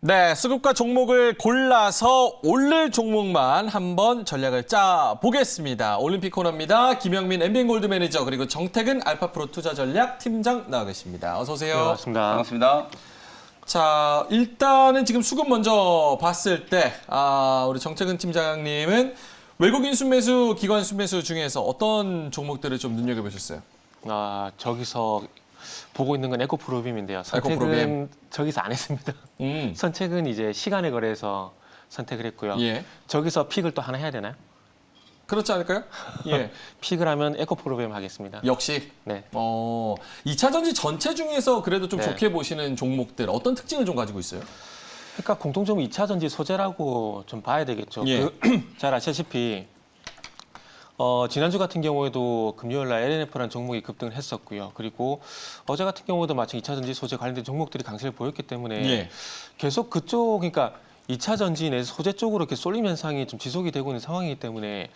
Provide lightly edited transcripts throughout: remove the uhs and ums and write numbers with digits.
네, 수급과 종목을 골라서 오를 종목만 한번 전략을 짜 보겠습니다. 올림픽 코너입니다. 김영민 MBN골드 매니저 그리고 정태근 알파프로 투자 전략 팀장 나와 계십니다. 어서 오세요. 네, 반갑습니다. 반갑습니다. 자, 일단은 지금 수급 먼저 봤을 때 우리 정태근 팀장님은 외국인 순매수, 기관 순매수 중에서 어떤 종목들을 좀 눈여겨보셨어요? 저기서 보고 있는 건 에코프로빔인데요. 에코프로빔. 선택은 저기서 안 했습니다. 음. 선택은 이제 시간에 거래해서 선택을 했고요. 예. 저기서 픽을 또 하나 해야 되나요? 그렇지 않을까요? 예. 픽을 하면 에코프로빔 하겠습니다. 역시. 네. 2차 전지 전체 중에서 그래도 좀 네. 좋게 보시는 종목들 어떤 특징을 좀 가지고 있어요? 그러니까 공통적으로 2차 전지 소재라고 좀 봐야 되겠죠. 예. 잘 아시다시피 지난주 같은 경우에도 금요일 날 LNF라는 종목이 급등을 했었고요. 그리고 어제 같은 경우도 마침 2차 전지 소재 관련된 종목들이 강세를 보였기 때문에 예. 계속 그쪽 그러니까 2차 전지 내에서 소재 쪽으로 이렇게 쏠림 현상이 좀 지속이 되고 있는 상황이기 때문에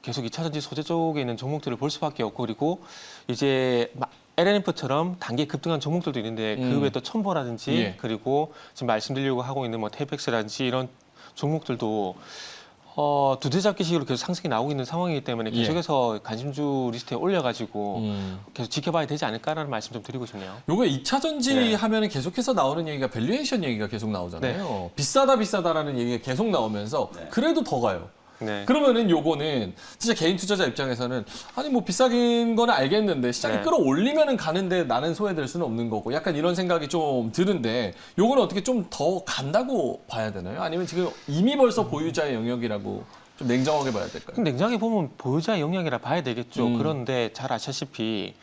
계속 2차 전지 소재 쪽에 있는 종목들을 볼 수밖에 없고 그리고 이제 LNF처럼 단기 급등한 종목들도 있는데 그 외에 또 첨보라든지 예. 그리고 지금 말씀드리려고 하고 있는 뭐 테이펙스라든지 이런 종목들도 두세 잡기식으로 계속 상승이 나오고 있는 상황이기 때문에 예. 계속해서 관심주 리스트에 올려가지고 음. 계속 지켜봐야 되지 않을까라는 말씀 좀 드리고 싶네요. 요거 2차 전지 네. 하면은 계속해서 나오는 얘기가 밸류에이션 얘기가 계속 나오잖아요. 비싸다라는 얘기가 계속 나오면서 네. 그래도 더 가요. 네. 그러면은 요거는 진짜 개인 투자자 입장에서는 아니 뭐 비싸긴 거는 알겠는데 시장이 네. 끌어올리면은 가는데 나는 소외될 수는 없는 거고 약간 이런 생각이 좀 드는데 요거는 어떻게 좀 더 간다고 봐야 되나요? 아니면 지금 이미 벌써 보유자의 영역이라고 좀 냉정하게 봐야 될까요? 그럼 냉정하게 보면 보유자의 영역이라 봐야 되겠죠. 그런데 잘 아시다시피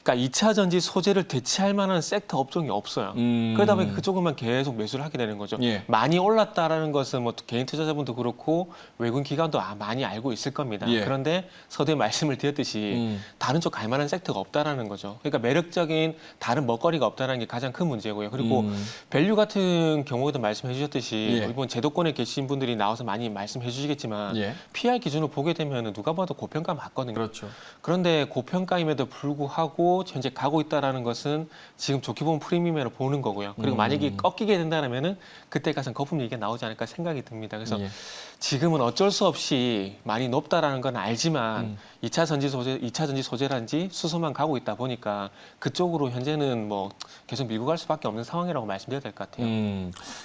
그러니까 2차 전지 소재를 대체할 만한 섹터 업종이 없어요. 그러다 보니까 그쪽으로만 계속 매수를 하게 되는 거죠. 예. 많이 올랐다라는 것은 뭐 개인 투자자분도 그렇고 외국인 기관도 많이 알고 있을 겁니다. 예. 그런데 서두에 말씀을 드렸듯이 다른 쪽 갈 만한 섹터가 없다라는 거죠. 그러니까 매력적인 다른 먹거리가 없다는 게 가장 큰 문제고요. 그리고 밸류 같은 경우에도 말씀해 주셨듯이 예. 이번 제도권에 계신 분들이 나와서 많이 말씀해 주시겠지만 예. PR 기준으로 보게 되면 누가 봐도 고평가 맞거든요. 그렇죠. 그런데 고평가임에도 불구하고 현재 가고 있다는 것은 지금 좋게 보면 프리미엄으로 보는 거고요. 그리고 만약에 꺾이게 된다면은 그때 가서는 거품 얘기가 나오지 않을까 생각이 듭니다. 그래서 예. 지금은 어쩔 수 없이 많이 높다라는 건 알지만 2차 전지 소재라든지 수소만 가고 있다 보니까 그쪽으로 현재는 뭐 계속 밀고 갈 수밖에 없는 상황이라고 말씀드려야 될 것 같아요.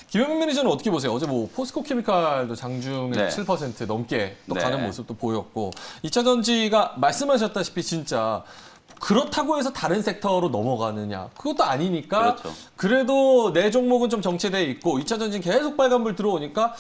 김현민 매니저는 어떻게 보세요? 어제 뭐 포스코 케미칼도 장중에 네. 7% 넘게 또 네. 가는 모습도 보였고 2차 전지가 말씀하셨다시피 진짜 그렇다고 해서 다른 섹터로 넘어가느냐 그것도 아니니까 그렇죠. 그래도 내 종목은 좀 정체돼 있고 2차 전지는 계속 빨간불 들어오니까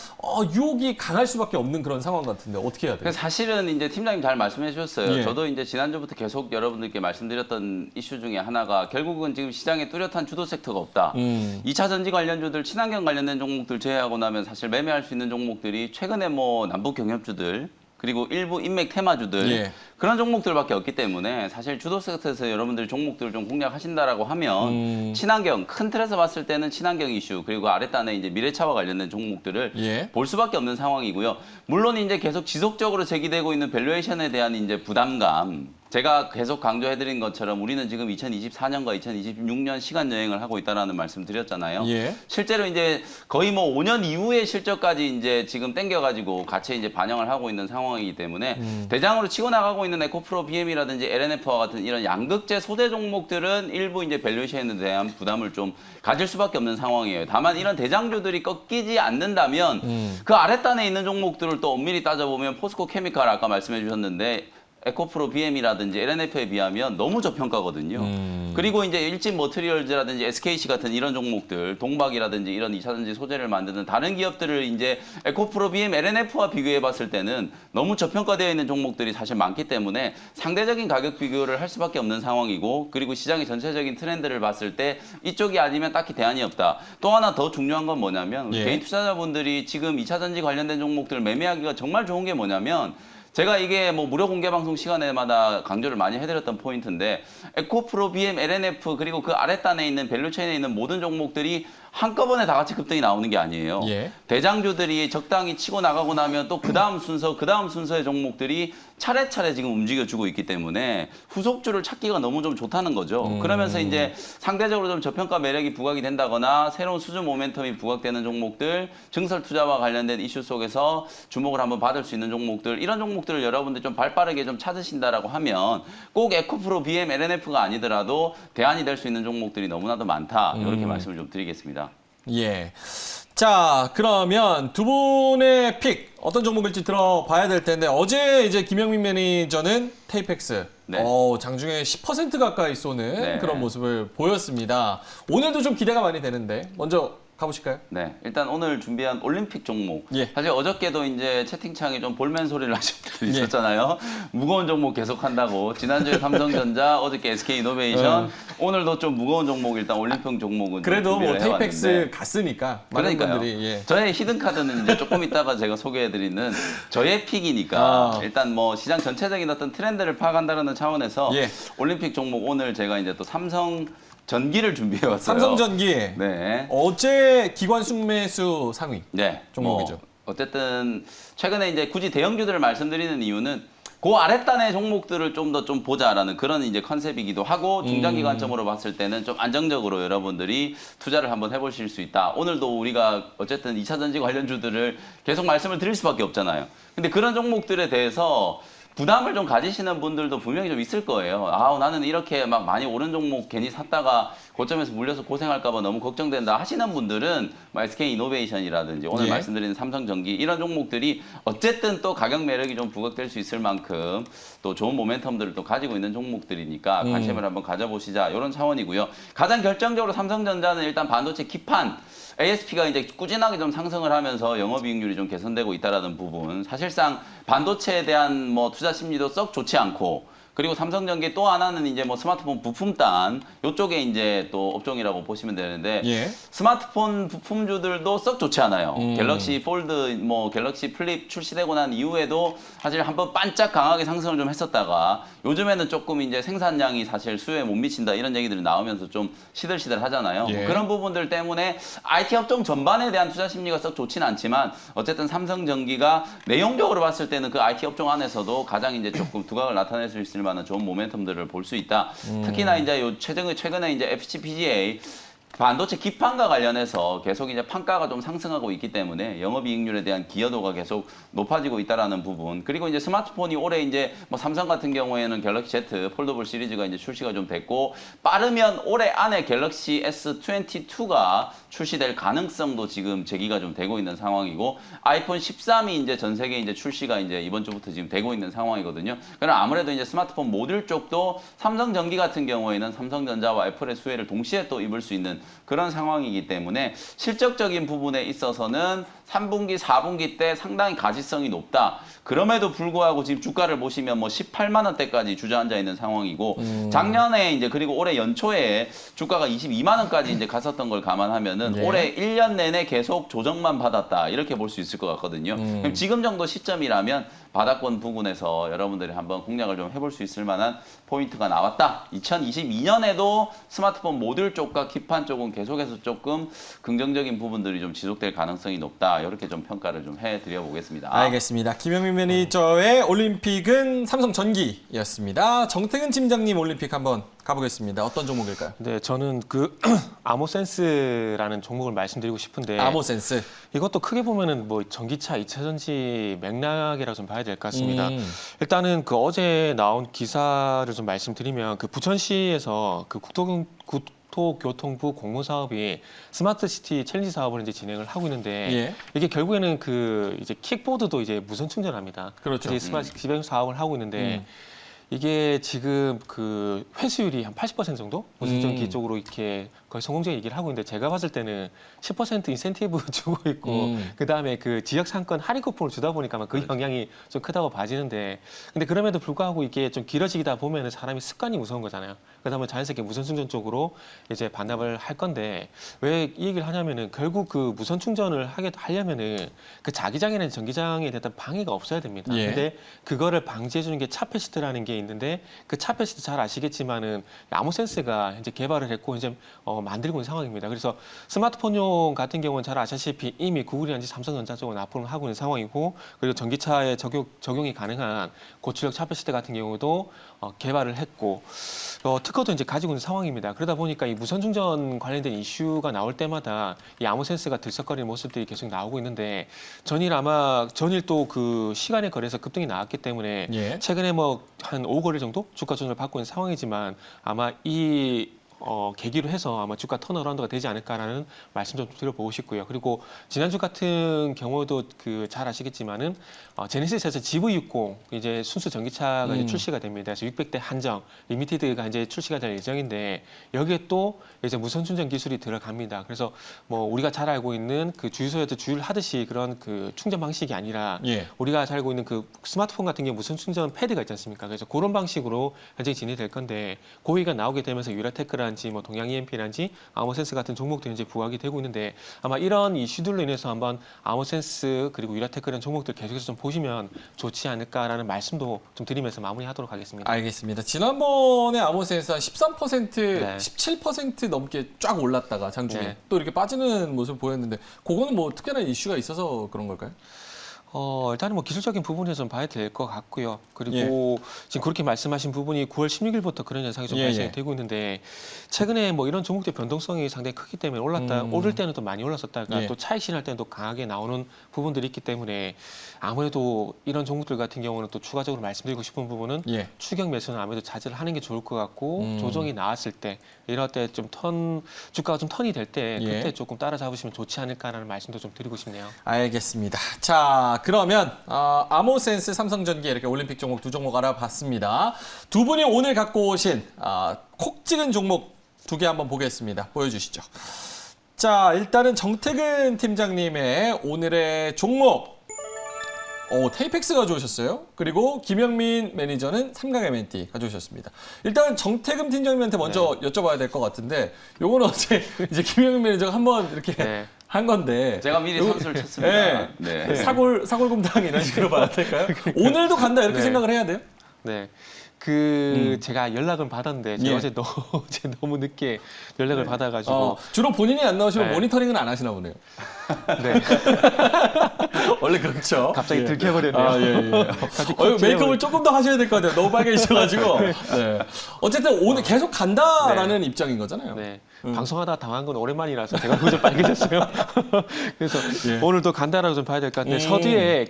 유혹이 강할 수밖에 없는 그런 상황 같은데 어떻게 해야 돼요? 그러니까 사실은 이제 팀장님 잘 말씀해 주셨어요. 예. 저도 이제 지난주부터 계속 여러분들께 말씀드렸던 이슈 중에 하나가 결국은 지금 시장에 뚜렷한 주도 섹터가 없다. 2차 전지 관련주들, 친환경 관련된 종목들 제외하고 나면 사실 매매할 수 있는 종목들이 최근에 뭐 남북 경협주들 그리고 일부 인맥 테마주들 예. 그런 종목들밖에 없기 때문에 사실 주도 섹터에서 여러분들이 종목들을 좀 공략하신다라고 하면 친환경 큰 틀에서 봤을 때는 친환경 이슈 그리고 아랫단에 이제 미래차와 관련된 종목들을 예. 볼 수밖에 없는 상황이고요. 물론 이제 계속 지속적으로 제기되고 있는 밸류에이션에 대한 이제 부담감. 제가 계속 강조해드린 것처럼 우리는 지금 2024년과 2026년 시간 여행을 하고 있다라는 말씀 드렸잖아요. 예. 실제로 이제 거의 뭐 5년 이후의 실적까지 이제 지금 땡겨가지고 같이 이제 반영을 하고 있는 상황이기 때문에 대장으로 치고 나가고 있는 에코프로 BM이라든지 LNF와 같은 이런 양극재 소재 종목들은 일부 이제 밸류에이션에 대한 부담을 좀 가질 수밖에 없는 상황이에요. 다만 이런 대장주들이 꺾이지 않는다면 그 아랫단에 있는 종목들을 또 엄밀히 따져보면 포스코 케미칼 아까 말씀해 주셨는데 에코프로 BM이라든지 LNF에 비하면 너무 저평가거든요. 그리고 이제 일진 머티리얼즈라든지 SKC 같은 이런 종목들, 동박이라든지 이런 2차 전지 소재를 만드는 다른 기업들을 이제 에코프로 BM, LNF와 비교해 봤을 때는 너무 저평가되어 있는 종목들이 사실 많기 때문에 상대적인 가격 비교를 할 수밖에 없는 상황이고 그리고 시장의 전체적인 트렌드를 봤을 때 이쪽이 아니면 딱히 대안이 없다. 또 하나 더 중요한 건 뭐냐면 우리 예. 개인 투자자분들이 지금 2차 전지 관련된 종목들을 매매하기가 정말 좋은 게 뭐냐면 제가 이게 뭐 무료 공개 방송 시간에마다 강조를 많이 해드렸던 포인트인데 에코프로, BM, LNF 그리고 그 아랫단에 있는 밸류체인에 있는 모든 종목들이 한꺼번에 다 같이 급등이 나오는 게 아니에요. 예. 대장주들이 적당히 치고 나가고 나면 또 그 다음 순서의 종목들이 차례차례 지금 움직여주고 있기 때문에 후속주를 찾기가 너무 좀 좋다는 거죠. 그러면서 이제 상대적으로 좀 저평가 매력이 부각이 된다거나 새로운 수준 모멘텀이 부각되는 종목들, 증설 투자와 관련된 이슈 속에서 주목을 한번 받을 수 있는 종목들, 이런 종목들을 여러분들 좀 발빠르게 좀 찾으신다라고 하면 꼭 에코프로, BM, LNF가 아니더라도 대안이 될 수 있는 종목들이 너무나도 많다. 이렇게 말씀을 좀 드리겠습니다. 예. 자, 그러면 두 분의 픽 어떤 종목일지 들어봐야 될 텐데 어제 이제 김영민 매니저는 테이펙스 네. 장중에 10% 가까이 쏘는 네. 그런 모습을 보였습니다. 오늘도 좀 기대가 많이 되는데 먼저 가보실까요? 네, 일단 오늘 준비한 올림픽 종목. 예. 사실 어저께도 이제 채팅창에 좀 볼멘 소리를 하신 분들이 예. 있었잖아요. 무거운 종목 계속한다고. 지난주에 삼성전자, 어저께 SK이노베이션, 오늘도 좀 무거운 종목 일단 올림픽 종목은 그래도 좀 뭐 준비를 테이펙스 해왔는데. 갔으니까 많은 그러니까요. 분들이 예. 저의 히든 카드는 이제 조금 이따가 제가 소개해드리는 저의 픽이니까 일단 뭐 시장 전체적인 어떤 트렌드를 파악한다는 차원에서 예. 올림픽 종목 오늘 제가 이제 또 삼성 전기를 준비해왔어요. 삼성전기 네. 어제 기관 순매수 상위 네, 종목이죠. 뭐 어쨌든 최근에 이제 굳이 대형주들을 말씀드리는 이유는 그 아랫단의 종목들을 좀 더 좀 보자라는 그런 이제 컨셉이기도 하고 중장기 관점으로 봤을 때는 좀 안정적으로 여러분들이 투자를 한번 해보실 수 있다. 오늘도 우리가 어쨌든 2차 전지 관련주들을 계속 말씀을 드릴 수밖에 없잖아요. 근데 그런 종목들에 대해서 부담을 좀 가지시는 분들도 분명히 좀 있을 거예요. 아, 나는 이렇게 막 많이 오른 종목 괜히 샀다가 고점에서 물려서 고생할까봐 너무 걱정된다 하시는 분들은 SK이노베이션이라든지 오늘 예. 말씀드린 삼성전기 이런 종목들이 어쨌든 또 가격 매력이 좀 부각될 수 있을 만큼 또 좋은 모멘텀들을 또 가지고 있는 종목들이니까 관심을 한번 가져보시자 이런 차원이고요. 가장 결정적으로 삼성전자는 일단 반도체 기판 ASP가 이제 꾸준하게 좀 상승을 하면서 영업이익률이 좀 개선되고 있다라는 부분. 사실상 반도체에 대한 뭐 투자 심리도 썩 좋지 않고 그리고 삼성전기 또 하나는 이제 뭐 스마트폰 부품단 요쪽에 이제 또 업종이라고 보시면 되는데 예. 스마트폰 부품주들도 썩 좋지 않아요. 갤럭시 폴드, 뭐 갤럭시 플립 출시되고 난 이후에도 사실 한번 반짝 강하게 상승을 좀 했었다가 요즘에는 조금 이제 생산량이 사실 수요에 못 미친다 이런 얘기들이 나오면서 좀 시들시들 하잖아요. 예. 뭐 그런 부분들 때문에 IT 업종 전반에 대한 투자 심리가 썩 좋지는 않지만 어쨌든 삼성전기가 내용적으로 봤을 때는 그 IT 업종 안에서도 가장 이제 조금 두각을 나타낼 수 있을 만한 좋은 모멘텀들을 볼 수 있다. 특히나 이제 요 최근에 이제 FCPGA 반도체 기판과 관련해서 계속 이제 판가가 좀 상승하고 있기 때문에 영업이익률에 대한 기여도가 계속 높아지고 있다라는 부분. 그리고 이제 스마트폰이 올해 이제 뭐 삼성 같은 경우에는 갤럭시 Z 폴더블 시리즈가 이제 출시가 좀 됐고 빠르면 올해 안에 갤럭시 S22가 출시될 가능성도 지금 제기가 좀 되고 있는 상황이고 아이폰 13이 이제 전 세계 이제 출시가 이제 이번 주부터 지금 되고 있는 상황이거든요. 그럼 아무래도 이제 스마트폰 모듈 쪽도 삼성전기 같은 경우에는 삼성전자와 애플의 수혜를 동시에 또 입을 수 있는 그런 상황이기 때문에 실적적인 부분에 있어서는 3분기, 4분기 때 상당히 가시성이 높다. 그럼에도 불구하고 지금 주가를 보시면 뭐 18만 원대까지 주저앉아 있는 상황이고 작년에 이제 그리고 올해 연초에 주가가 22만 원까지 이제 갔었던 걸 감안하면은 예. 올해 1년 내내 계속 조정만 받았다. 이렇게 볼 수 있을 것 같거든요. 그럼 지금 정도 시점이라면 바닥권 부근에서 여러분들이 한번 공략을 좀 해볼 수 있을 만한 포인트가 나왔다. 2022년에도 스마트폰 모듈 쪽과 기판 쪽은 계속해서 조금 긍정적인 부분들이 좀 지속될 가능성이 높다. 이렇게 좀 평가를 좀 해드려 보겠습니다. 알겠습니다. 김영민 매니저의 올림픽은 삼성전기였습니다. 정태근 팀장님 올림픽 한번 가보겠습니다. 어떤 종목일까요? 네, 저는 그 아모센스라는 종목을 말씀드리고 싶은데 아모센스. 이것도 크게 보면은 뭐 전기차, 2차 전지 맥락이라고 좀 봐야 될 것 같습니다. 일단은 그 어제 나온 기사를 좀 말씀드리면 그 부천시에서 그 국토교통부 공모사업이 스마트시티 챌린지 사업을 이제 진행을 하고 있는데 예. 이게 결국에는 그 이제 킥보드도 이제 무선 충전합니다. 그렇죠. 이제 스마트 사업을 하고 있는데 이게 지금 그 회수율이 한 80% 정도 무선전기 쪽으로 이렇게 거의 성공적인 얘기를 하고 있는데 제가 봤을 때는 10% 인센티브 주고 있고 그 다음에 그 지역 상권 할인 쿠폰을 주다 보니까 아마 그 영향이 좀 크다고 봐지는데 근데 그럼에도 불구하고 이게 좀 길어지다 보면은 사람이 습관이 무서운 거잖아요. 그러다 보면 자연스럽게 무선 충전 쪽으로 이제 반납을 할 건데 왜 이 얘기를 하냐면은 결국 그 무선 충전을 하려면은 그 자기장이나 전기장에 대한 방해가 없어야 됩니다. 예. 근데 그거를 방지해 주는 게 차페시트라는 게 있는데 그 차페시트 잘 아시겠지만은 아모센스가 이제 개발을 했고 이제 만들고 있는 상황입니다. 그래서 스마트폰용 같은 경우는 잘 아시다시피 이미 구글이라든지 삼성전자 쪽은 납품을 하고 있는 상황이고, 그리고 전기차에 적용이 가능한 고출력 차별 시대 같은 경우도 개발을 했고, 특허도 이제 가지고 있는 상황입니다. 그러다 보니까 이 무선 충전 관련된 이슈가 나올 때마다 이 암호센스가 들썩거리는 모습들이 계속 나오고 있는데, 전일 또 그 시간에 거래에서 급등이 나왔기 때문에 예. 최근에 뭐 한 5거래 정도 주가 조정을 받고 있는 상황이지만, 아마 이 계기로 해서 아마 주가 턴어라운드가 되지 않을까라는 말씀 좀 드려보고 싶고요. 그리고 지난주 같은 경우도 그 잘 아시겠지만은 제네시스에서 GV60 이제 순수 전기차가 이제 출시가 됩니다. 그래서 600대 한정 리미티드가 이제 출시가 될 예정인데, 여기에 또 이제 무선 충전 기술이 들어갑니다. 그래서 뭐 우리가 잘 알고 있는 그 주유소에서 주유를 하듯이 그런 그 충전 방식이 아니라, 예. 우리가 잘 알고 있는 그 스마트폰 같은 경우 무선 충전 패드가 있지 않습니까? 그래서 그런 방식으로 현재 진행될 건데, 고의가 나오게 되면서 유라테크라든지 뭐 동양 EMP라든지 암호센스 같은 종목들이 이제 부각이 되고 있는데, 아마 이런 이슈들로 인해서 한번 암호센스 그리고 유라테크라는 종목들 계속해서 좀 보시면 좋지 않을까라는 말씀도 좀 드리면서 마무리하도록 하겠습니다. 알겠습니다. 지난번에 암호센스 한 13%, 네. 17% 넘게 쫙 올랐다가 장중에 네. 또 이렇게 빠지는 모습을 보였는데, 그거는 뭐 특별한 이슈가 있어서 그런 걸까요? 일단은 뭐 기술적인 부분에서 좀 봐야 될 것 같고요. 그리고 지금 그렇게 말씀하신 부분이 9월 16일부터 그런 현상이 좀 예, 발생이 예. 되고 있는데, 최근에 뭐 이런 종목들 변동성이 상당히 크기 때문에 오를 때는 또 많이 올랐었다가 예. 또 차익 실현할 때는 또 강하게 나오는 부분들이 있기 때문에, 아무래도 이런 종목들 같은 경우는 또 추가적으로 말씀드리고 싶은 부분은 예. 추격 매수는 아무래도 자제를 하는 게 좋을 것 같고, 음. 조정이 나왔을 때 이럴 때 좀 주가가 좀 턴이 될 때 예. 그때 조금 따라잡으시면 좋지 않을까라는 말씀도 좀 드리고 싶네요. 알겠습니다. 자, 그러면 암호센스, 삼성전기 이렇게 올림픽 종목 두 종목 알아봤습니다. 두 분이 오늘 갖고 오신 콕 찍은 종목 두 개 한번 보겠습니다. 보여주시죠. 자, 일단은 정태근 팀장님의 오늘의 종목. 테이펙스 가져오셨어요. 그리고 김영민 매니저는 삼강 M&T 가져오셨습니다. 일단 정태근 팀장님한테 먼저 여쭤봐야 될 것 같은데, 요거는 어제 이제 김영민 매니저가 한번 이렇게 네. 한 건데, 제가 미리 선수를 쳤습니다. 네. 네. 사골곰탕 이런 식으로 봐야 될까요? 오늘도 간다 이렇게 네. 생각을 해야 돼요? 네. 제가 연락을 받았는데, 제가 예. 어제 너무 늦게 연락을 받아가지고. 주로 본인이 안 나오시면 네. 모니터링은 안 하시나 보네요. 네. 원래 그렇죠. 갑자기 예. 들켜버렸네요. 예. 갑자기 메이크업을 조금 더 하셔야 될 것 같아요. 너무 빨개지셔가지고. 네. 어쨌든 오늘 계속 간다라는 입장인 거잖아요. 네. 방송하다 당한 건 오랜만이라서 제가 그거 좀 빨개졌어요. 그래서 예. 오늘도 간다라고 좀 봐야 될 것 같은데, 서두에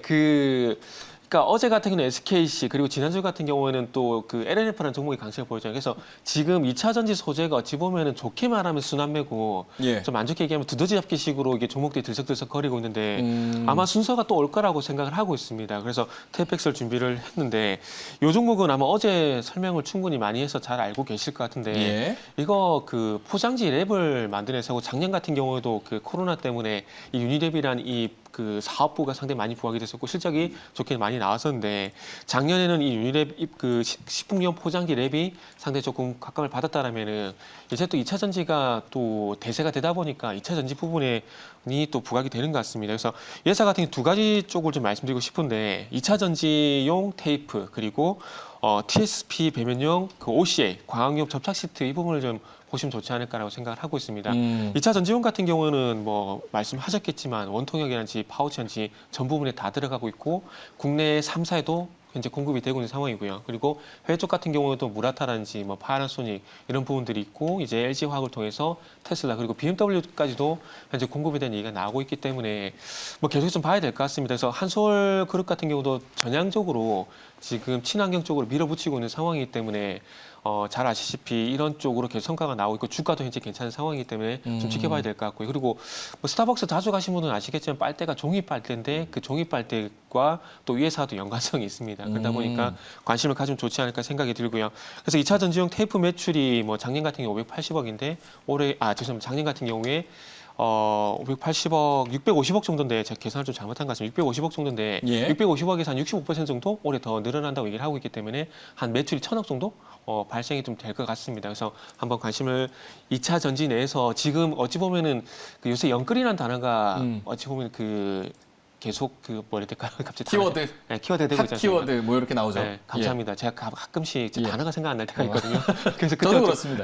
그러니까 어제 같은 경우는 SKC, 그리고 지난주 같은 경우에는 또 그 LNF라는 종목이 강세를 보였잖아요. 그래서 지금 2차 전지 소재가 어찌 보면은 좋게 말하면 순환매고, 예. 좀 안 좋게 얘기하면 두더지 잡기식으로 이게 종목들이 들썩들썩 거리고 있는데, 음. 아마 순서가 또 올 거라고 생각을 하고 있습니다. 그래서 테이펙스를 준비를 했는데, 이 종목은 아마 어제 설명을 충분히 많이 해서 잘 알고 계실 것 같은데, 예. 이거 그 포장지 랩을 만드는 회사고, 작년 같은 경우에도 그 코로나 때문에 이 유니랩이란 이 그 사업부가 상당히 많이 부각이 됐었고, 실적이 좋게 많이 나왔었는데, 작년에는 이 유니랩 그 식품용 포장지 랩이 상당히 조금 각광을 받았다라면은, 이제 또 2차 전지가 또 대세가 되다 보니까 2차 전지 부분에 또 부각이 되는 것 같습니다. 그래서 이 회사 같은 경우 두 가지 쪽을 좀 말씀드리고 싶은데, 2차 전지용 테이프, 그리고 TSP 배면용 그 OCA 광학용 접착 시트, 이 부분을 좀 보시면 좋지 않을까라고 생각을 하고 있습니다. 2차 전지용 같은 경우는 뭐 말씀하셨겠지만 원통형이라든지 파우치라든지 전 부분에 다 들어가고 있고, 국내 3사에도 현재 공급이 되고 있는 상황이고요. 그리고 해외 쪽 같은 경우에도 무라타라든지 뭐 파나소닉 이런 부분들이 있고, 이제 LG화학을 통해서 테슬라 그리고 BMW까지도 현재 공급이 된 얘기가 나오고 있기 때문에 뭐 계속 좀 봐야 될 것 같습니다. 그래서 한솔 그룹 같은 경우도 전향적으로 지금 친환경 쪽으로 밀어붙이고 있는 상황이기 때문에 잘 아시다시피 이런 쪽으로 계속 성과가 나오고 있고, 주가도 현재 괜찮은 상황이기 때문에 좀 지켜봐야 될 것 같고요. 그리고 뭐 스타벅스 자주 가신 분은 아시겠지만 빨대가 종이 빨대인데, 그 종이 빨대과 또 이 회사도 연관성이 있습니다. 그러다 보니까 관심을 가지면 좋지 않을까 생각이 들고요. 그래서 2차 전지용 테이프 매출이 뭐 작년 같은 경우 580억인데 죄송합니다. 작년 같은 경우에 580억, 650억 정도인데, 제가 계산을 좀 잘못한 것 같습니다. 650억 정도인데, 예. 650억에서 한 65% 정도 올해 더 늘어난다고 얘기를 하고 있기 때문에 한 매출이 1,000억 정도 발생이 좀 될 것 같습니다. 그래서 한번 관심을 2차 전지 내에서 지금 어찌 보면은 그 요새 영끌이라는 단어가 어찌 보면 그 계속 그 뭐라 해야 될까요? 갑자기 키워드, 네, 키워드가 되고 핫 있지 않습니까? 키워드 뭐 이렇게 나오죠. 네, 감사합니다. 제가 가끔씩 예. 단어가 생각 안 날 때가 있거든요. 그래서 저도 그때 그렇습니다.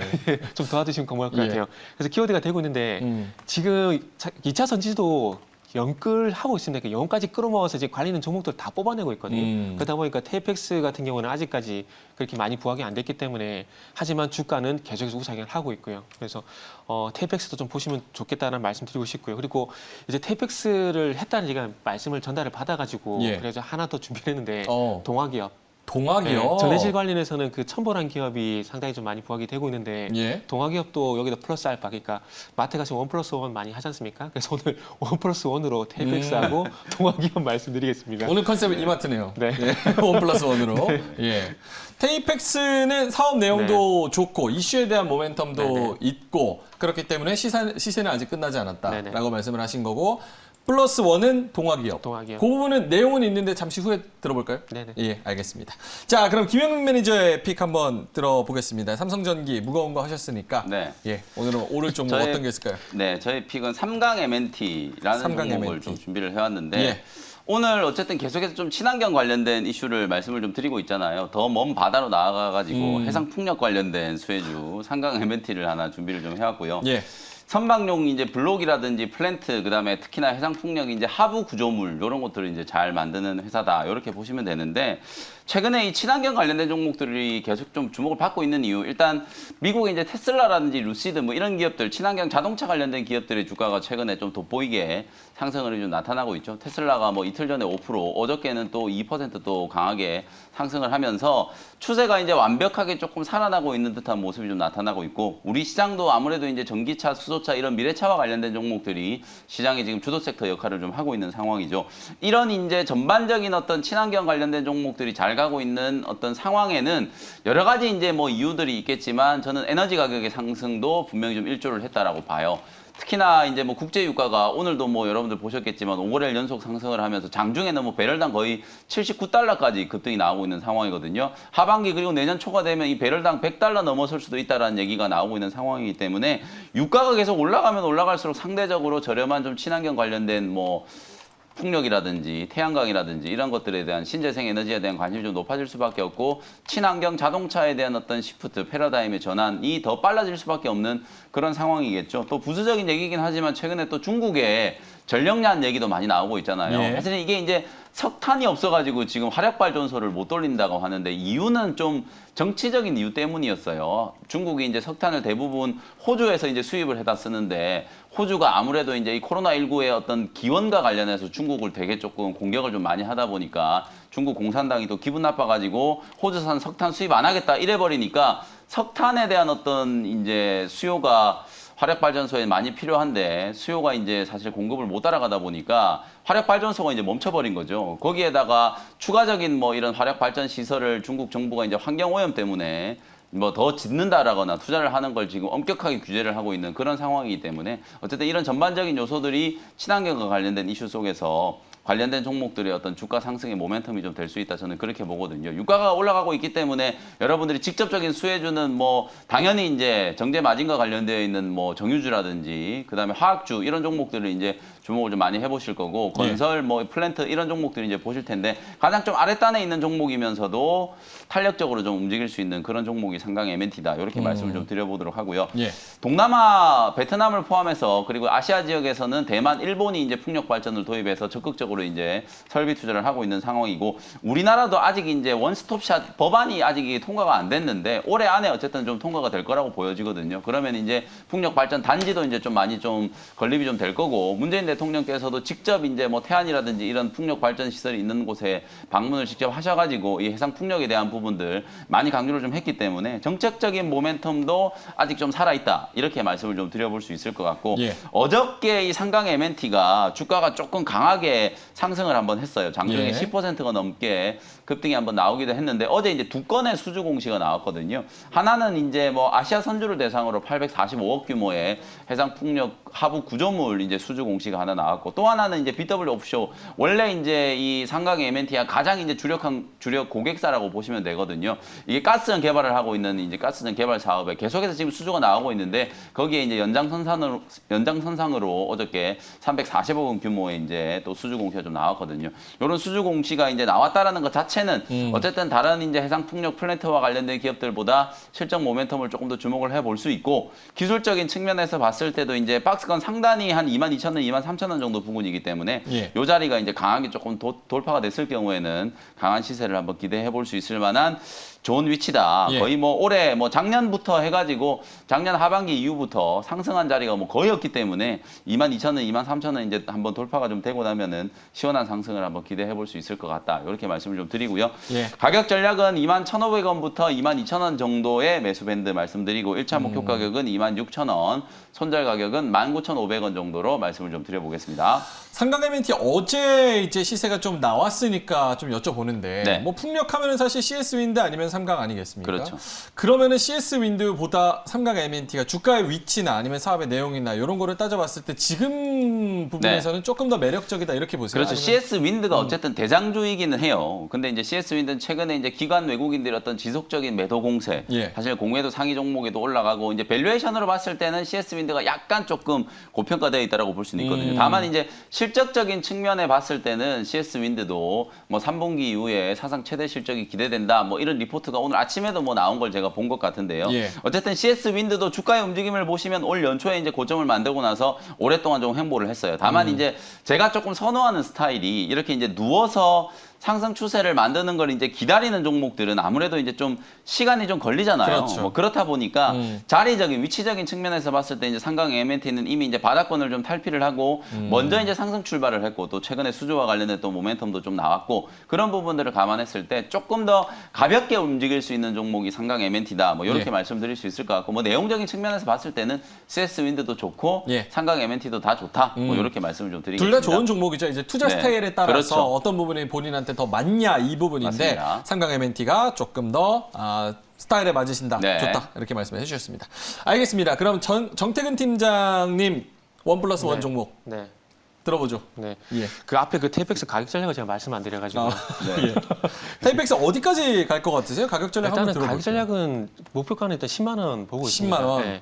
좀 도와주시면 고마울 것 예. 같아요. 그래서 키워드가 되고 있는데 음. 지금 2차 전지도 영끌하고 있습니다. 영까지 끌어모아서 지금 관리는 종목들 다 뽑아내고 있거든요. 그러다 보니까 테이펙스 같은 경우는 아직까지 그렇게 많이 부각이 안 됐기 때문에 하지만 주가는 계속해서 우상향을 하고 있고요. 그래서 테이펙스도 좀 보시면 좋겠다는 말씀드리고 싶고요. 그리고 이제 테이펙스를 했다는 제가 말씀을 전달을 받아가지고 예. 그래서 하나 더 준비를 했는데 어. 동화기업. 동학이요. 네, 전해질 관련해서는 그 첨보란 기업이 상당히 좀 많이 부각이 되고 있는데 예. 동화기업도 여기다 플러스 알파, 그러니까 마트 가시면 1+1 많이 하지 않습니까? 그래서 오늘 1+1으로 테이펙스하고 동화기업 말씀드리겠습니다. 오늘 컨셉은 이마트네요. 네. 원 플러스 원으로. 예. 테이펙스는 사업 내용도 좋고 이슈에 대한 모멘텀도 네네. 있고 그렇기 때문에 시세는 아직 끝나지 않았다라고 네네. 말씀을 하신 거고 플러스 원은 동학이업. 동학이업. 그 부분은 내용은 있는데 잠시 후에 들어볼까요? 네네. 예, 알겠습니다. 자, 그럼 김영민 매니저의 픽 한번 들어보겠습니다. 삼성전기 무거운 거 하셨으니까. 네. 예, 오늘은 오를 종목 저의- 어떤 게 있을까요? 네, 저희 픽은 3강 MNT라는 삼강 종목을 MNT. 좀 준비를 해왔는데 예. 오늘 어쨌든 계속해서 좀 친환경 관련된 이슈를 말씀을 좀 드리고 있잖아요. 더 먼 바다로 나아가가지고 해상 풍력 관련된 수혜주 3강 MNT를 하나 준비를 좀 해왔고요. 예. 선박용 이제 블록이라든지 플랜트, 그다음에 특히나 해상 풍력 이제 하부 구조물 이런 것들을 이제 잘 만드는 회사다. 이렇게 보시면 되는데 최근에 이 친환경 관련된 종목들이 계속 좀 주목을 받고 있는 이유, 일단 미국의 이제 테슬라라든지 루시드 뭐 이런 기업들, 친환경 자동차 관련된 기업들의 주가가 최근에 좀 돋보이게 상승을 좀 나타나고 있죠. 테슬라가 뭐 이틀 전에 5%, 어저께는 또 2% 강하게 상승을 하면서 추세가 이제 완벽하게 조금 살아나고 있는 듯한 모습이 좀 나타나고 있고, 우리 시장도 아무래도 이제 전기차, 수소차 이런 미래차와 관련된 종목들이 시장에 지금 주도 섹터 역할을 좀 하고 있는 상황이죠. 이런 이제 전반적인 어떤 친환경 관련된 종목들이 잘 가고 있는 어떤 상황에는 여러 가지 이제 뭐 이유들이 있겠지만 저는 에너지 가격의 상승도 분명히 좀 일조를 했다라고 봐요. 특히나 이제 뭐 국제 유가가 오늘도 뭐 여러분들 보셨겠지만 5거래일 연속 상승을 하면서 장중에는 뭐 배럴당 거의 79달러까지 급등이 나오고 있는 상황이거든요. 하반기 그리고 내년 초가 되면 이 배럴당 100달러 넘어설 수도 있다라는 얘기가 나오고 있는 상황이기 때문에 유가가 계속 올라가면 올라갈수록 상대적으로 저렴한 좀 친환경 관련된 뭐 풍력이라든지 태양광이라든지 이런 것들에 대한 신재생 에너지에 대한 관심이 좀 높아질 수밖에 없고, 친환경 자동차에 대한 어떤 시프트, 패러다임의 전환이 더 빨라질 수밖에 없는 그런 상황이겠죠. 또 부수적인 얘기긴 하지만 최근에 또 중국의 전력난 얘기도 많이 나오고 있잖아요. 예. 사실 이게 이제 석탄이 없어가지고 지금 화력발전소를 못 돌린다고 하는데 이유는 좀 정치적인 이유 때문이었어요. 중국이 이제 석탄을 대부분 호주에서 이제 수입을 해다 쓰는데, 호주가 아무래도 이제 이 코로나19의 어떤 기원과 관련해서 중국을 되게 조금 공격을 좀 많이 하다 보니까 중국 공산당이 또 기분 나빠가지고 호주산 석탄 수입 안 하겠다 이래버리니까 석탄에 대한 어떤 이제 수요가 화력발전소에 많이 필요한데 수요가 이제 사실 공급을 못 따라가다 보니까 화력발전소가 이제 멈춰버린 거죠. 거기에다가 추가적인 뭐 이런 화력발전 시설을 중국 정부가 이제 환경오염 때문에 뭐 더 짓는다라거나 투자를 하는 걸 지금 엄격하게 규제를 하고 있는 그런 상황이기 때문에 어쨌든 이런 전반적인 요소들이 친환경과 관련된 이슈 속에서 관련된 종목들의 어떤 주가 상승의 모멘텀이 좀 될 수 있다, 저는 그렇게 보거든요. 유가가 올라가고 있기 때문에 여러분들이 직접적인 수혜주는 뭐 당연히 이제 정제 마진과 관련되어 있는 뭐 정유주라든지 그다음에 화학주 이런 종목들을 이제 주목을 좀 많이 해보실 거고, 건설 뭐 플랜트 이런 종목들을 이제 보실 텐데 가장 좀 아랫단에 있는 종목이면서도 탄력적으로 좀 움직일 수 있는 그런 종목이 상강 MNT다. 이렇게 말씀을 좀 드려보도록 하고요. 예. 동남아, 베트남을 포함해서 그리고 아시아 지역에서는 대만, 일본이 이제 풍력 발전을 도입해서 적극적으로 이제 설비 투자를 하고 있는 상황이고, 우리나라도 아직 이제 원스톱샷 법안이 아직 통과가 안 됐는데 올해 안에 어쨌든 좀 통과가 될 거라고 보여지거든요. 그러면 이제 풍력 발전 단지도 이제 좀 많이 좀 건립이 좀 될 거고, 문재인 대통령께서도 직접 이제 뭐 태안이라든지 이런 풍력 발전 시설이 있는 곳에 방문을 직접 하셔가지고 이 해상 풍력에 대한 부분들 많이 강조를 좀 했기 때문에 정책적인 모멘텀도 아직 좀 살아있다, 이렇게 말씀을 좀 드려볼 수 있을 것 같고, 예. 어저께 이 상강 MNT가 주가가 조금 강하게 상승을 한번 했어요. 장중에 예. 10%가 넘게 급등이 한번 나오기도 했는데 어제 이제 두 건의 수주 공시가 나왔거든요. 하나는 이제 뭐 아시아 선주를 대상으로 845억 규모의 해상 풍력 하부 구조물 이제 수주 공시가 하나 나왔고 또 하나는 이제 BW 오프쇼 원래 이제 이 상강의 MNT가 가장 이제 주력 고객사라고 보시면 되거든요. 이게 가스전 개발을 하고 있는 이제 가스전 개발 사업에 계속해서 지금 수주가 나오고 있는데 거기에 이제 연장선상으로 어저께 340억 원 규모의 이제 또 수주 공시가 좀 나왔거든요. 이런 수주 공시가 이제 나왔다라는 것 자체는 어쨌든 다른 이제 해상 풍력 플랜트와 관련된 기업들보다 실적 모멘텀을 조금 더 주목을 해볼 수 있고 기술적인 측면에서 봤을 때도 이제 박스권 상단이 한 22,000원, 23,000원 정도 부근이기 때문에 예. 이 자리가 이제 강하게 조금 돌파가 됐을 경우에는 강한 시세를 한번 기대해 볼 수 있을 만한 좋은 위치다. 예. 거의 뭐 올해 뭐 작년부터 해가지고 작년 하반기 이후부터 상승한 자리가 뭐 거의 없기 때문에 22,000원, 23,000원 이제 한번 돌파가 좀 되고 나면은 시원한 상승을 한번 기대해 볼 수 있을 것 같다. 이렇게 말씀을 좀 드리고요. 예. 가격 전략은 21,500원부터 22,000원 정도의 매수 밴드 말씀드리고 1차 목표 가격은 26,000원, 손절 가격은 19,500원 정도로 말씀을 좀 드려보겠습니다. 상강 MNT 어제 이제 시세가 좀 나왔으니까 좀 여쭤보는데 네. 뭐 풍력하면은 사실 CS 윈드 아니면 삼강 아니겠습니까? 그렇죠. 그러면은 CS 윈드보다 삼강 MNT가 주가의 위치나 아니면 사업의 내용이나 이런 거를 따져봤을 때 지금 부분에서는 조금 더 매력적이다 이렇게 보세요. 그렇죠. 아니면- CS 윈드가 어쨌든 대장주이기는 해요. 근데 이제 CS 윈드는 최근에 이제 기관 외국인들의 어떤 지속적인 매도 공세, 예. 사실 공매도 상위 종목에도 올라가고 이제 밸류에이션으로 봤을 때는 CS 윈드가 약간 조금 고평가되어 있다라고 볼 수는 있거든요. 다만 이제 실적적인 측면에 봤을 때는 CS 윈드도 뭐 3분기 이후에 사상 최대 실적이 기대된다. 뭐 이런 리포트가 오늘 아침에도 뭐 나온 걸 제가 본 것 같은데요. 예. 어쨌든 CS 윈드도 주가의 움직임을 보시면 올 연초에 이제 고점을 만들고 나서 오랫동안 좀 횡보를 했어요. 다만 이제 제가 조금 선호하는 스타일이 이렇게 이제 누워서 상승 추세를 만드는 걸 이제 기다리는 종목들은 아무래도 이제 좀 시간이 좀 걸리잖아요. 그렇죠. 뭐 그렇다 보니까 자리적인 위치적인 측면에서 봤을 때 이제 상강 MNT는 이미 이제 바닥권을 좀 탈피를 하고 먼저 이제 상승 출발을 했고 또 최근에 수주와 관련된 또 모멘텀도 좀 나왔고 그런 부분들을 감안했을 때 조금 더 가볍게 움직일 수 있는 종목이 상강 MNT다. 뭐 이렇게 예. 말씀드릴 수 있을 것 같고 뭐 내용적인 측면에서 봤을 때는 CS 윈드도 좋고 예. 상강 MNT도 다 좋다. 뭐 이렇게 말씀을 좀 둘 드리겠습니다. 다 좋은 종목이죠. 이제 투자 네. 스타일에 따라서 그렇죠. 어떤 부분이 본인한테 더 맞냐 이 부분인데 맞습니다. 삼강 MNT가 조금 더 스타일에 맞으신다. 네. 좋다. 이렇게 말씀해 주셨습니다. 알겠습니다. 그럼 정태근 팀장님 원 플러스 원 네. 종목 네. 들어보죠. 네. 예. 그 앞에 그 테이펙스 가격 전략을 제가 말씀 안 드려가지고 네. 테이펙스 어디까지 갈 것 같으세요? 가격 전략 한번 일단은 들어볼게요. 가격 전략은 목표가는 일단 10만 원 보고 있습니다. 10만 원. 네.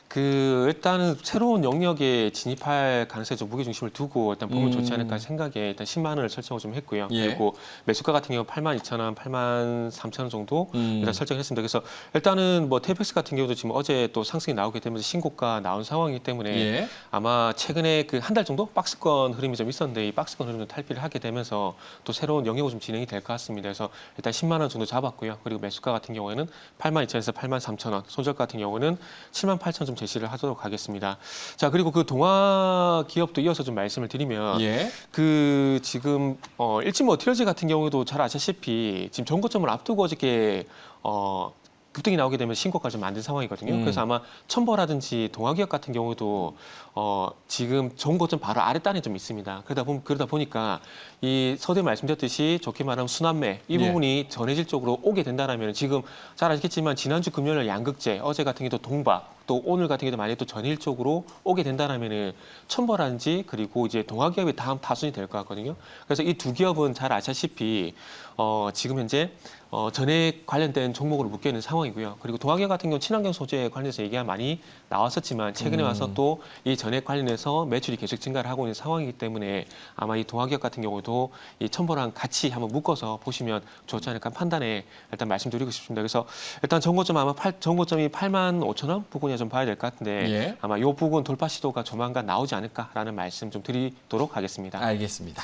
그 일단은 새로운 영역에 진입할 가능성에 좀 무게 중심을 두고 일단 보면 좋지 않을까 생각에 일단 10만 원을 설정을 좀 했고요. 예. 그리고 매수가 같은 경우 82,000원, 83,000원 정도 음. 일단 설정을 했습니다. 그래서 일단은 뭐 테이펙스 같은 경우도 지금 어제 또 상승이 나오기 때문에 신고가 나온 상황이기 때문에 예. 아마 최근에 그 한 달 정도 박스권 흐름이 좀 있었는데 이 박스권 흐름을 탈피를 하게 되면서 또 새로운 영역으로 좀 진행이 될 것 같습니다. 그래서 일단 10만 원 정도 잡았고요. 그리고 매수가 같은 경우에는 82,000원에서 83,000원, 손절 같은 경우는 78,000원 좀 제시를 하도록 하겠습니다. 자, 그리고 그 동화 기업도 이어서 좀 말씀을 드리면 예. 그 지금 일진 머티리얼즈 같은 경우도 잘 아시다시피 지금 전고점을 앞두고 어저께 급등이 나오게 되면 신고가 좀 만든 상황이거든요. 그래서 아마 첨보라든지 동화기업 같은 경우도 지금 전고점 바로 아랫단에 좀 있습니다. 그러다 보니까 이 서두에 말씀드렸듯이 좋게 말하면 순환매 이 예. 부분이 전해질 쪽으로 오게 된다라면 지금 잘 아시겠지만 지난주 금요일 양극재, 어제 같은 경우도 동박, 또 오늘 같은 경우도 만약에 또 전일 쪽으로 오게 된다라면은 첨보라든지 그리고 이제 동화기업이 다음 타순이 될 것 같거든요. 그래서 이 두 기업은 잘 아시다시피 지금 현재 전액 관련된 종목으로 묶여 있는 상황이고요. 그리고 동화기업 같은 경우 친환경 소재 관련해서 얘기가 많이 나왔었지만 최근에 와서 또 이 전액 관련해서 매출이 계속 증가를 하고 있는 상황이기 때문에 아마 이 동화기업 같은 경우도 이 첨보랑 같이 한번 묶어서 보시면 좋지 않을까 판단에 일단 말씀드리고 싶습니다. 그래서 일단 전고점 아마 전고점이 85,000원 부근에 좀 봐야 될 것 같은데 예. 아마 이 부분 돌파 시도가 조만간 나오지 않을까라는 말씀 좀 드리도록 하겠습니다. 알겠습니다.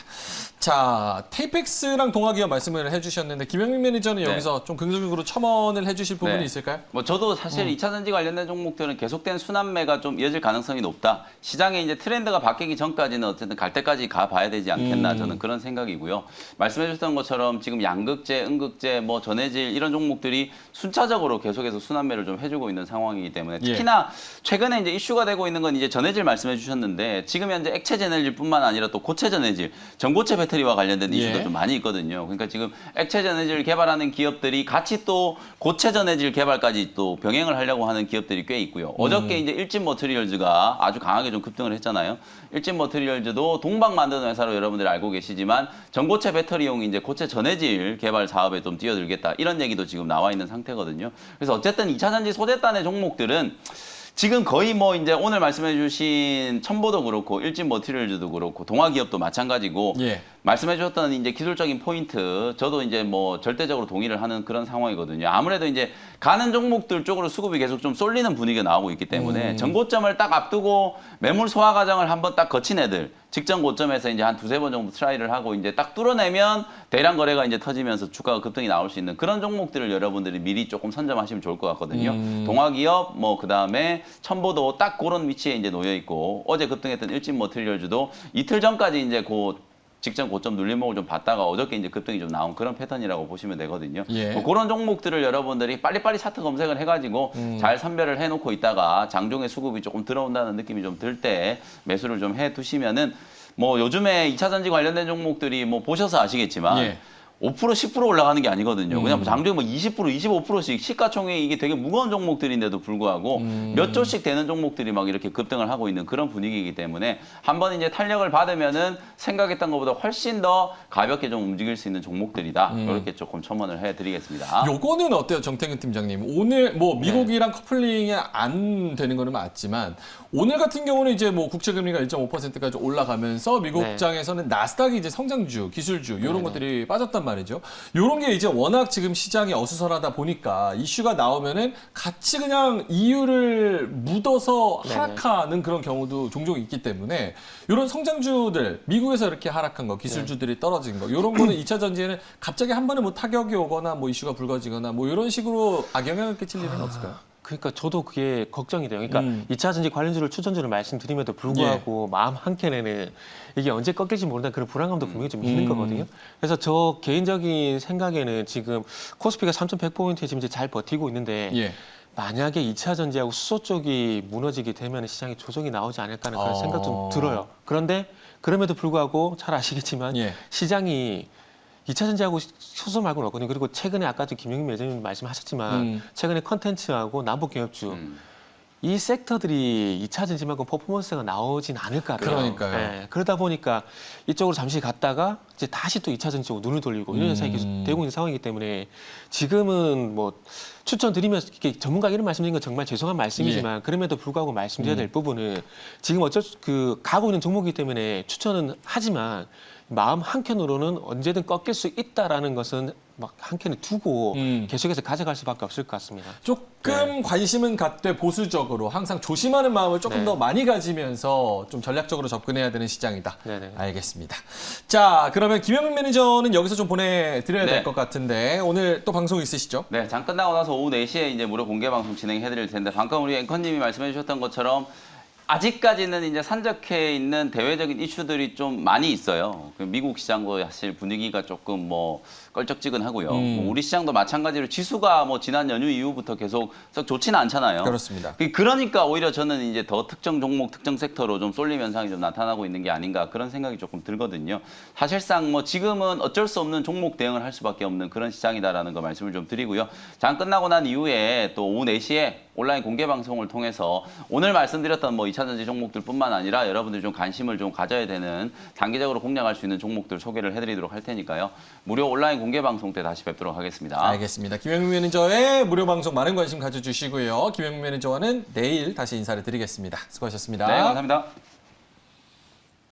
자, 테이펙스랑 동화기업 말씀을 해주셨는데 김영민 매니저는 네. 여기서 좀 긍정적으로 첨언을 해주실 부분이 네. 있을까요? 뭐 저도 사실 2차 전지 관련된 종목들은 계속된 순환매가 좀 이어질 가능성이 높다. 시장에 이제 트렌드가 바뀌기 전까지는 어쨌든 갈 때까지 가봐야 되지 않겠나 저는 그런 생각이고요. 말씀해주셨던 것처럼 지금 양극재, 음극재, 뭐 전해질 이런 종목들이 순차적으로 계속해서 순환매를 좀 해주고 있는 상황이기 때문에 특히 특히나 최근에 이제 이슈가 되고 있는 건 이제 전해질 말씀해 주셨는데 지금 현재 액체 전해질뿐만 아니라 또 고체 전해질, 전고체 배터리와 관련된 이슈도 예. 좀 많이 있거든요. 그러니까 지금 액체 전해질 개발하는 기업들이 같이 또 고체 전해질 개발까지 또 병행을 하려고 하는 기업들이 꽤 있고요. 어저께 이제 일진 머티리얼즈가 아주 강하게 좀 급등을 했잖아요. 일진 머티리얼즈도 동방 만드는 회사로 여러분들이 알고 계시지만 전고체 배터리용 이제 고체 전해질 개발 사업에 좀 뛰어들겠다 이런 얘기도 지금 나와 있는 상태거든요. 그래서 어쨌든 2차 전지 소재단의 종목들은 지금 거의 뭐 이제 오늘 말씀해 주신 첨보도 그렇고 일진 머티리얼즈도 그렇고 동아기업도 마찬가지고 예. 말씀해 주셨던 이제 기술적인 포인트 저도 이제 뭐 절대적으로 동의를 하는 그런 상황이거든요. 아무래도 이제 가는 종목들 쪽으로 수급이 계속 좀 쏠리는 분위기가 나오고 있기 때문에 전고점을 딱 앞두고 매물 소화 과정을 한번 딱 거친 애들 직전 고점에서 이제 한 두세 번 정도 트라이를 하고 이제 딱 뚫어내면 대량 거래가 이제 터지면서 주가가 급등이 나올 수 있는 그런 종목들을 여러분들이 미리 조금 선점하시면 좋을 것 같거든요. 동아기업 뭐 그다음에 첨보도 딱 그런 위치에 이제 놓여 있고 어제 급등했던 일진 머티리얼즈도 이틀 전까지 이제 직전 고점 눌림목을 좀 봤다가 어저께 이제 급등이 좀 나온 그런 패턴이라고 보시면 되거든요. 예. 뭐 그런 종목들을 여러분들이 빨리빨리 차트 검색을 해가지고 잘 선별을 해놓고 있다가 장중에 수급이 조금 들어온다는 느낌이 좀 들 때 매수를 좀 해두시면은 뭐 요즘에 2차 전지 관련된 종목들이 뭐 보셔서 아시겠지만 예. 5% 10% 올라가는 게 아니거든요. 그냥 장중에 뭐 20% 25%씩 시가총액이 이게 되게 무거운 종목들인데도 불구하고 몇 조씩 되는 종목들이 막 이렇게 급등을 하고 있는 그런 분위기이기 때문에 한번 이제 탄력을 받으면은 생각했던 것보다 훨씬 더 가볍게 좀 움직일 수 있는 종목들이다. 이렇게 조금 첨언을 해드리겠습니다. 요거는 어때요, 정태근 팀장님? 오늘 뭐 미국이랑 커플링이 안 되는 거는 맞지만 오늘 같은 경우는 이제 뭐 국채금리가 1.5%까지 올라가면서 미국장에서는 나스닥이 이제 성장주, 기술주 이런 것들이 빠졌단 말이죠. 이런 게 이제 워낙 지금 시장이 어수선하다 보니까 이슈가 나오면은 같이 그냥 이유를 묻어서 하락하는 그런 경우도 종종 있기 때문에 이런 성장주들, 미국에서 이렇게 하락한 거, 기술주들이 떨어진 거 이런 거는 2차 전지에는 갑자기 한 번에 뭐 타격이 오거나 뭐 이슈가 불거지거나 뭐 이런 식으로 악영향을 끼칠 일은 없을까요? 그러니까 저도 그게 걱정이 돼요. 그러니까 2차 전지 관련주를 추천주를 말씀드림에도 불구하고 마음 한켠에는 이게 언제 꺾일지 모른다는 그런 불안감도 분명히 좀 있는 거거든요. 그래서 저 개인적인 생각에는 지금 코스피가 3,100포인트에 지금 이제 잘 버티고 있는데 예. 만약에 2차 전지하고 수소 쪽이 무너지게 되면 시장에 조정이 나오지 않을까 하는 그런 생각 좀 들어요. 그런데 그럼에도 불구하고 잘 아시겠지만 예. 시장이 2차 전지하고 수소 말고는 없거든요. 그리고 최근에 아까 김용민 매장님 말씀하셨지만 최근에 컨텐츠하고 남북경협주 이 섹터들이 2차 전지만큼 퍼포먼스가 나오진 않을 것 같아요. 그러니까요. 네, 그러다 보니까 이쪽으로 잠시 갔다가 이제 다시 또 2차 전지 쪽으로 눈을 돌리고 이런 현상이 계속 되고 있는 상황이기 때문에 지금은 뭐 추천드리면서 이렇게 전문가 이런 말씀드린 건 정말 죄송한 말씀이지만 그럼에도 불구하고 말씀드려야 될 부분은 지금 가고 있는 종목이기 때문에 추천은 하지만 마음 한켠으로는 언제든 꺾일 수 있다라는 것은 막 한켠에 두고 계속해서 가져갈 수밖에 없을 것 같습니다. 조금 관심은 갖되 보수적으로 항상 조심하는 마음을 조금 더 많이 가지면서 좀 전략적으로 접근해야 되는 시장이다. 네네. 알겠습니다. 자, 그러면 김영민 매니저는 여기서 좀 보내드려야 될 것 같은데 오늘 또 방송 있으시죠? 네, 장 끝나고 나서 오후 4시에 이제 무료 공개 방송 진행해드릴 텐데 방금 우리 앵커님이 말씀해 주셨던 것처럼 아직까지는 이제 산적해 있는 대외적인 이슈들이 좀 많이 있어요. 미국 시장도 사실 분위기가 조금 뭐 껄쩍지근하고요. 뭐 우리 시장도 마찬가지로 지수가 뭐 지난 연휴 이후부터 계속 썩 좋지는 않잖아요. 그렇습니다. 그러니까 오히려 저는 이제 더 특정 종목, 특정 섹터로 좀 쏠림 현상이 좀 나타나고 있는 게 아닌가 그런 생각이 조금 들거든요. 사실상 뭐 지금은 어쩔 수 없는 종목 대응을 할 수밖에 없는 그런 시장이다라는 거 말씀을 좀 드리고요. 장 끝나고 난 이후에 또 오후 4시에 온라인 공개 방송을 통해서 오늘 말씀드렸던 뭐 2차 전지 종목들뿐만 아니라 여러분들이 좀 관심을 좀 가져야 되는 단기적으로 공략할 수 있는 종목들 소개를 해드리도록 할 테니까요. 무료 온라인 공개 방송 때 다시 뵙도록 하겠습니다. 알겠습니다. 김영민 매니저의 무료 방송 많은 관심 가져주시고요. 김영민 매니저와는 내일 다시 인사를 드리겠습니다. 수고하셨습니다. 네, 감사합니다.